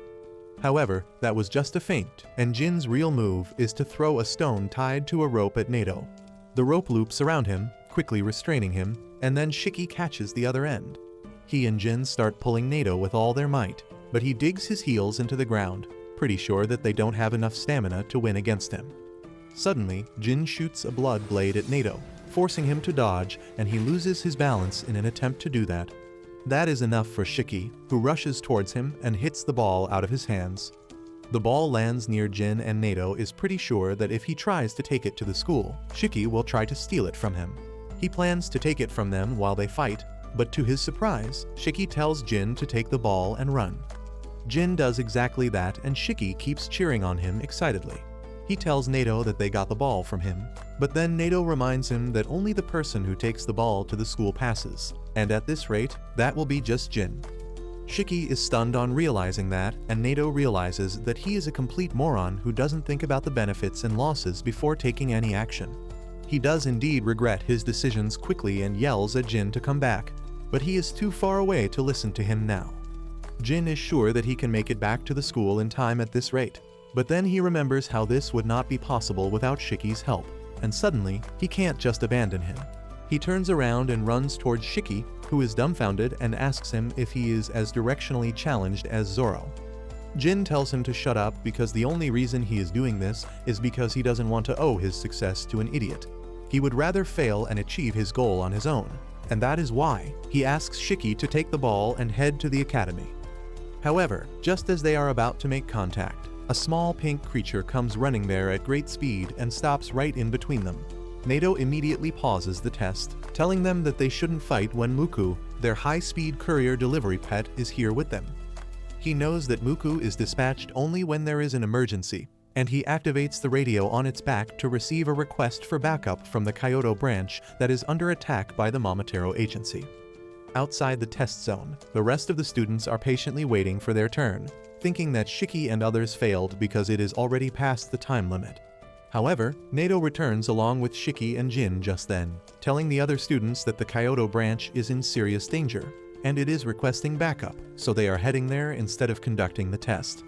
However, that was just a feint, and Jin's real move is to throw a stone tied to a rope at Nato. The rope loops around him, quickly restraining him, and then Shiki catches the other end. He and Jin start pulling Nato with all their might, but he digs his heels into the ground, pretty sure that they don't have enough stamina to win against him. Suddenly, Jin shoots a blood blade at Nato, forcing him to dodge, and he loses his balance in an attempt to do that. That is enough for Shiki, who rushes towards him and hits the ball out of his hands. The ball lands near Jin, and Nato is pretty sure that if he tries to take it to the school, Shiki will try to steal it from him. He plans to take it from them while they fight, but to his surprise, Shiki tells Jin to take the ball and run. Jin does exactly that, and Shiki keeps cheering on him excitedly. He tells Nato that they got the ball from him, but then Nato reminds him that only the person who takes the ball to the school passes, and at this rate, that will be just Jin. Shiki is stunned on realizing that, and Nato realizes that he is a complete moron who doesn't think about the benefits and losses before taking any action. He does indeed regret his decisions quickly and yells at Jin to come back, but he is too far away to listen to him now. Jin is sure that he can make it back to the school in time at this rate, but then he remembers how this would not be possible without Shiki's help, and suddenly, he can't just abandon him. He turns around and runs towards Shiki, who is dumbfounded and asks him if he is as directionally challenged as Zoro. Jin tells him to shut up because the only reason he is doing this is because he doesn't want to owe his success to an idiot. He would rather fail and achieve his goal on his own, and that is why he asks Shiki to take the ball and head to the academy. However, just as they are about to make contact, a small pink creature comes running there at great speed and stops right in between them. Nato immediately pauses the test, telling them that they shouldn't fight when Muku, their high-speed courier delivery pet, is here with them. He knows that Muku is dispatched only when there is an emergency, and he activates the radio on its back to receive a request for backup from the Kyoto branch that is under attack by the Momotaro agency. Outside the test zone, the rest of the students are patiently waiting for their turn, thinking that Shiki and others failed because it is already past the time limit. However, Nato returns along with Shiki and Jin just then, telling the other students that the Kyoto branch is in serious danger, and it is requesting backup, so they are heading there instead of conducting the test.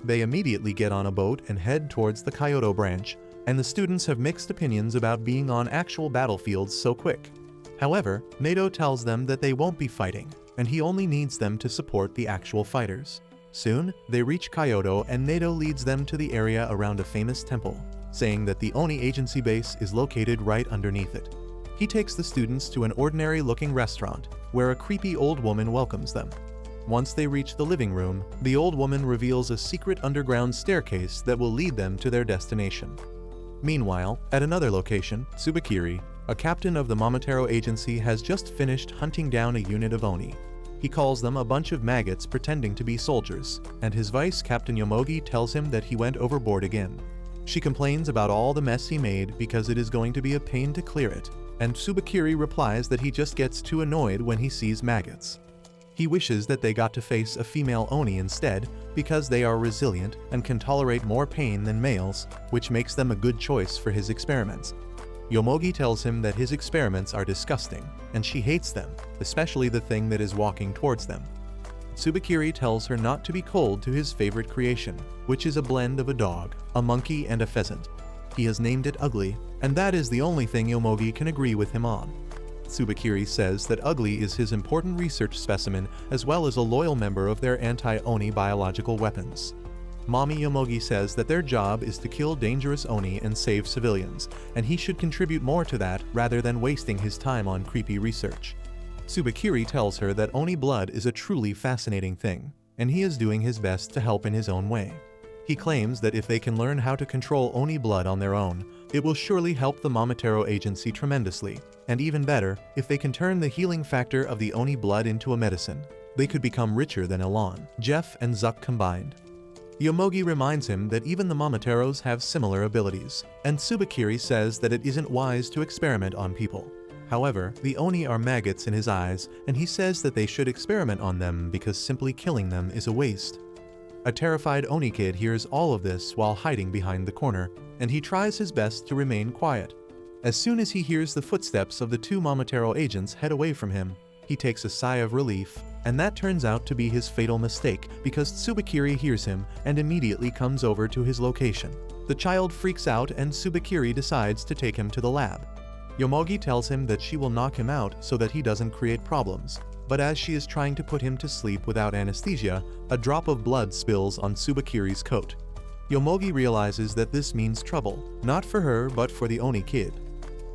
They immediately get on a boat and head towards the Kyoto branch, and the students have mixed opinions about being on actual battlefields so quick. However, Nato tells them that they won't be fighting, and he only needs them to support the actual fighters. Soon, they reach Kyoto and Nato leads them to the area around a famous temple, saying that the Oni agency base is located right underneath it. He takes the students to an ordinary-looking restaurant, where a creepy old woman welcomes them. Once they reach the living room, the old woman reveals a secret underground staircase that will lead them to their destination. Meanwhile, at another location, Tsubakiri, a captain of the Momotaro agency, has just finished hunting down a unit of Oni. He calls them a bunch of maggots pretending to be soldiers, and his vice captain Yomogi tells him that he went overboard again. She complains about all the mess he made because it is going to be a pain to clear it, and Tsubakiri replies that he just gets too annoyed when he sees maggots. He wishes that they got to face a female Oni instead because they are resilient and can tolerate more pain than males, which makes them a good choice for his experiments. Yomogi tells him that his experiments are disgusting, and she hates them, especially the thing that is walking towards them. Tsubakiri tells her not to be cold to his favorite creation, which is a blend of a dog, a monkey, and a pheasant. He has named it Ugly, and that is the only thing Yomogi can agree with him on. Tsubakiri says that Ugly is his important research specimen as well as a loyal member of their anti-Oni biological weapons. Mommy Yomogi says that their job is to kill dangerous Oni and save civilians, and he should contribute more to that rather than wasting his time on creepy research. Tsubakiri tells her that Oni blood is a truly fascinating thing, and he is doing his best to help in his own way. He claims that if they can learn how to control Oni blood on their own, it will surely help the Momotaro agency tremendously, and even better, if they can turn the healing factor of the Oni blood into a medicine, they could become richer than Elan, Jeff, and Zuck combined. Yomogi reminds him that even the Momotaros have similar abilities, and Tsubakiri says that it isn't wise to experiment on people. However, the Oni are maggots in his eyes, and he says that they should experiment on them because simply killing them is a waste. A terrified Oni kid hears all of this while hiding behind the corner, and he tries his best to remain quiet. As soon as he hears the footsteps of the two Momotaro agents head away from him, he takes a sigh of relief, and that turns out to be his fatal mistake because Tsubakiri hears him and immediately comes over to his location. The child freaks out and Tsubakiri decides to take him to the lab. Yomogi tells him that she will knock him out so that he doesn't create problems, but as she is trying to put him to sleep without anesthesia, a drop of blood spills on Tsubakiri's coat. Yomogi realizes that this means trouble, not for her but for the Oni kid.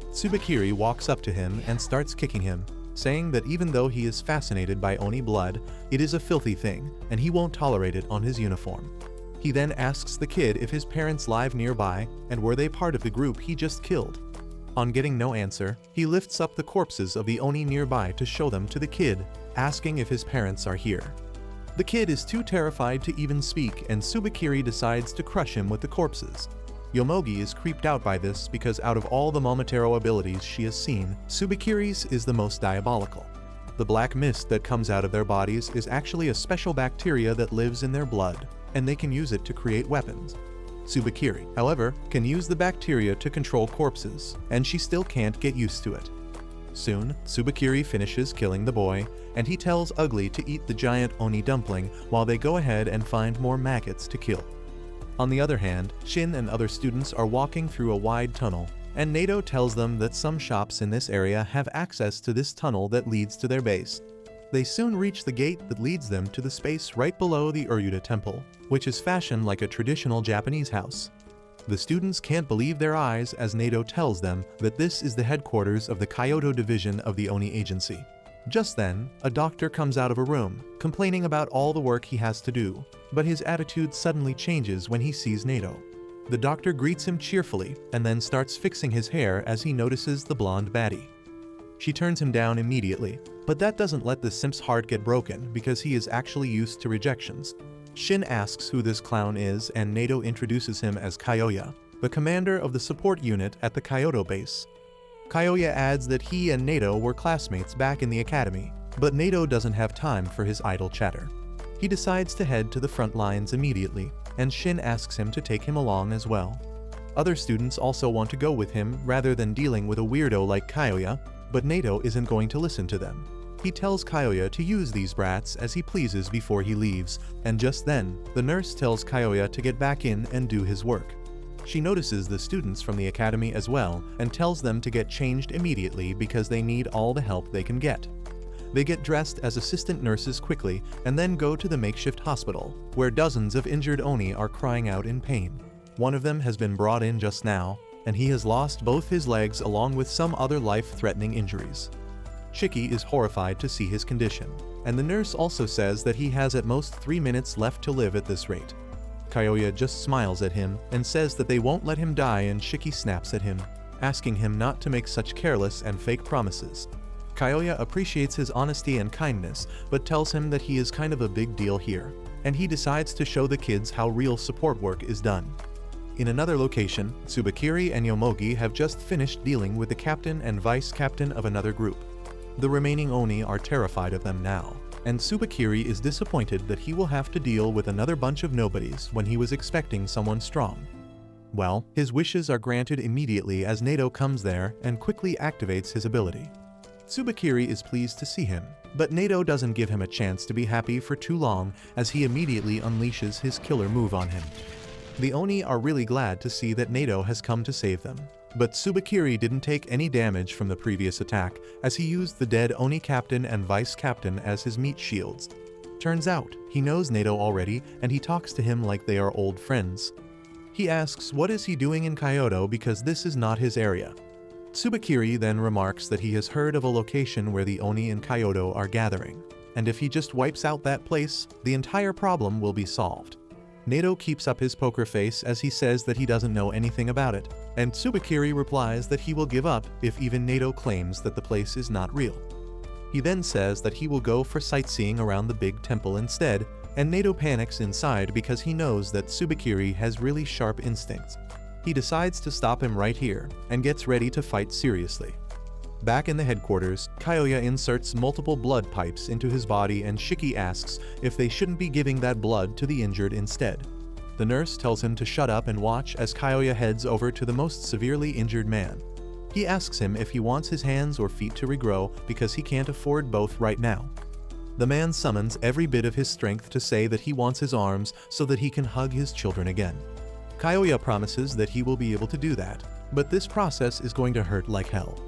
Tsubakiri walks up to him and starts kicking him, saying that even though he is fascinated by Oni blood, it is a filthy thing, and he won't tolerate it on his uniform. He then asks the kid if his parents live nearby, and were they part of the group he just killed. On getting no answer, he lifts up the corpses of the Oni nearby to show them to the kid, asking if his parents are here. The kid is too terrified to even speak, and Tsubakiri decides to crush him with the corpses. Yomogi is creeped out by this because out of all the Momotaro abilities she has seen, Tsubakiri's is the most diabolical. The black mist that comes out of their bodies is actually a special bacteria that lives in their blood, and they can use it to create weapons. Tsubakiri, however, can use the bacteria to control corpses, and she still can't get used to it. Soon, Tsubakiri finishes killing the boy, and he tells Ugly to eat the giant Oni dumpling while they go ahead and find more maggots to kill. On the other hand, Shin and other students are walking through a wide tunnel, and Nato tells them that some shops in this area have access to this tunnel that leads to their base. They soon reach the gate that leads them to the space right below the Uryuta temple, which is fashioned like a traditional Japanese house. The students can't believe their eyes as Nato tells them that this is the headquarters of the Kyoto division of the Oni agency. Just then, a doctor comes out of a room, complaining about all the work he has to do, but his attitude suddenly changes when he sees Nato. The doctor greets him cheerfully and then starts fixing his hair as he notices the blonde baddie. She turns him down immediately, but that doesn't let the simp's heart get broken because he is actually used to rejections. Shin asks who this clown is and Nato introduces him as Kyoya, the commander of the support unit at the Kyoto base. Kyoya adds that he and Nato were classmates back in the academy, but Nato doesn't have time for his idle chatter. He decides to head to the front lines immediately, and Shin asks him to take him along as well. Other students also want to go with him rather than dealing with a weirdo like Kyoya, but Nato isn't going to listen to them. He tells Kyoya to use these brats as he pleases before he leaves, and just then, the nurse tells Kyoya to get back in and do his work. She notices the students from the academy as well and tells them to get changed immediately because they need all the help they can get. They get dressed as assistant nurses quickly and then go to the makeshift hospital, where dozens of injured Oni are crying out in pain. One of them has been brought in just now, and he has lost both his legs along with some other life-threatening injuries. Shiki is horrified to see his condition, and the nurse also says that he has at most 3 minutes left to live at this rate. Kyoya just smiles at him and says that they won't let him die, and Shiki snaps at him, asking him not to make such careless and fake promises. Kyoya appreciates his honesty and kindness, but tells him that he is kind of a big deal here, and he decides to show the kids how real support work is done. In another location, Tsubakiri and Yomogi have just finished dealing with the captain and vice captain of another group. The remaining Oni are terrified of them now, and Tsubakiri is disappointed that he will have to deal with another bunch of nobodies when he was expecting someone strong. Well, his wishes are granted immediately as Nato comes there and quickly activates his ability. Tsubakiri is pleased to see him, but Nato doesn't give him a chance to be happy for too long as he immediately unleashes his killer move on him. The Oni are really glad to see that Nato has come to save them, but Tsubakiri didn't take any damage from the previous attack as he used the dead Oni captain and vice captain as his meat shields. Turns out, he knows Nato already and he talks to him like they are old friends. He asks what is he doing in Kyoto because this is not his area. Tsubakiri then remarks that he has heard of a location where the Oni in Kyoto are gathering, and if he just wipes out that place, the entire problem will be solved. Nato keeps up his poker face as he says that he doesn't know anything about it, and Tsubakiri replies that he will give up if even Nato claims that the place is not real. He then says that he will go for sightseeing around the big temple instead, and Nato panics inside because he knows that Tsubakiri has really sharp instincts. He decides to stop him right here, and gets ready to fight seriously. Back in the headquarters, Kyoya inserts multiple blood pipes into his body and Shiki asks if they shouldn't be giving that blood to the injured instead. The nurse tells him to shut up and watch as Kyoya heads over to the most severely injured man. He asks him if he wants his hands or feet to regrow because he can't afford both right now. The man summons every bit of his strength to say that he wants his arms so that he can hug his children again. Kyoya promises that he will be able to do that, but this process is going to hurt like hell.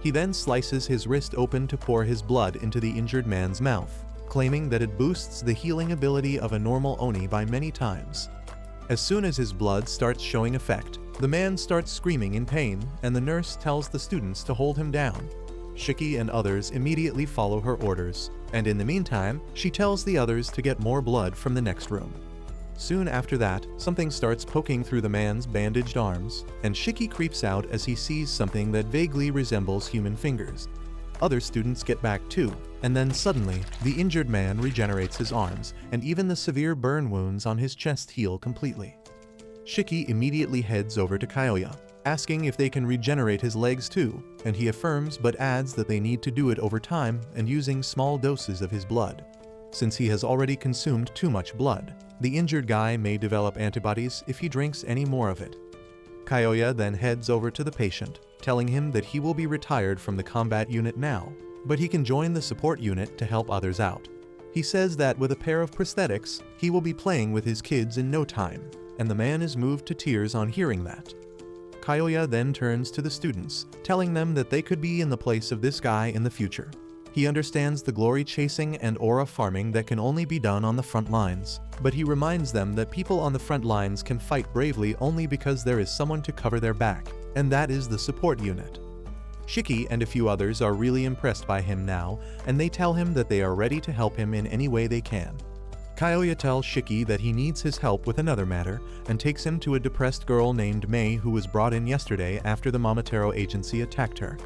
He then slices his wrist open to pour his blood into the injured man's mouth, claiming that it boosts the healing ability of a normal Oni by many times. As soon as his blood starts showing effect, the man starts screaming in pain, and the nurse tells the students to hold him down. Shiki and others immediately follow her orders, and in the meantime, she tells the others to get more blood from the next room. Soon after that, something starts poking through the man's bandaged arms, and Shiki creeps out as he sees something that vaguely resembles human fingers. Other students get back too, and then suddenly, the injured man regenerates his arms, and even the severe burn wounds on his chest heal completely. Shiki immediately heads over to Kyoya, asking if they can regenerate his legs too, and he affirms but adds that they need to do it over time and using small doses of his blood. Since he has already consumed too much blood, the injured guy may develop antibodies if he drinks any more of it. Kyoya then heads over to the patient, telling him that he will be retired from the combat unit now, but he can join the support unit to help others out. He says that with a pair of prosthetics, he will be playing with his kids in no time, and the man is moved to tears on hearing that. Kyoya then turns to the students, telling them that they could be in the place of this guy in the future. He understands the glory chasing and aura farming that can only be done on the front lines, but he reminds them that people on the front lines can fight bravely only because there is someone to cover their back, and that is the support unit. Shiki and a few others are really impressed by him now, and they tell him that they are ready to help him in any way they can. Kyoya tells Shiki that he needs his help with another matter, and takes him to a depressed girl named Mei who was brought in yesterday after the Momotaro agency attacked her.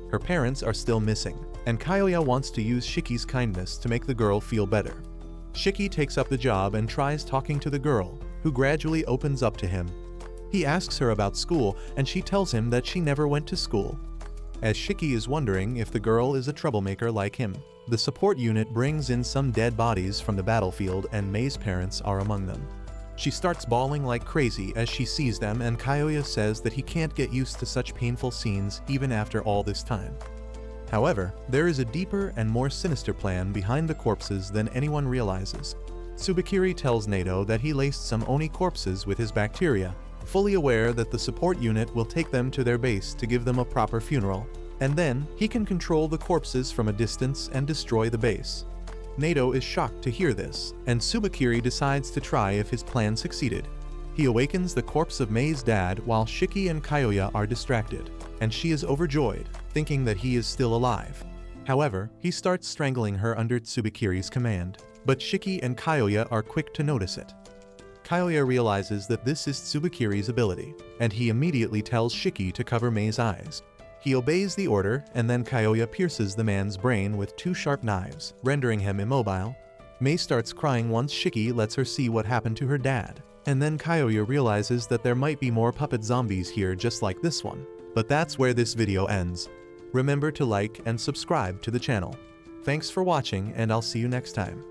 Her parents are still missing, and Kyoya wants to use Shiki's kindness to make the girl feel better. Shiki takes up the job and tries talking to the girl, who gradually opens up to him. He asks her about school, and she tells him that she never went to school. As Shiki is wondering if the girl is a troublemaker like him, the support unit brings in some dead bodies from the battlefield, and Mei's parents are among them. She starts bawling like crazy as she sees them, and Kyoya says that he can't get used to such painful scenes even after all this time. However, there is a deeper and more sinister plan behind the corpses than anyone realizes. Tsubakiri tells Nato that he laced some Oni corpses with his bacteria, fully aware that the support unit will take them to their base to give them a proper funeral. And then, he can control the corpses from a distance and destroy the base. Nato is shocked to hear this, and Tsubakiri decides to try if his plan succeeded. He awakens the corpse of Mei's dad while Shiki and Kyoya are distracted, and she is overjoyed, thinking that he is still alive. However, he starts strangling her under Tsubakiri's command, but Shiki and Kyoya are quick to notice it. Kyoya realizes that this is Tsubakiri's ability, and he immediately tells Shiki to cover Mei's eyes. He obeys the order, and then Kyoya pierces the man's brain with 2 sharp knives, rendering him immobile. Mei starts crying once Shiki lets her see what happened to her dad, and then Kyoya realizes that there might be more puppet zombies here just like this one. But that's where this video ends. Remember to like and subscribe to the channel. Thanks for watching, and I'll see you next time.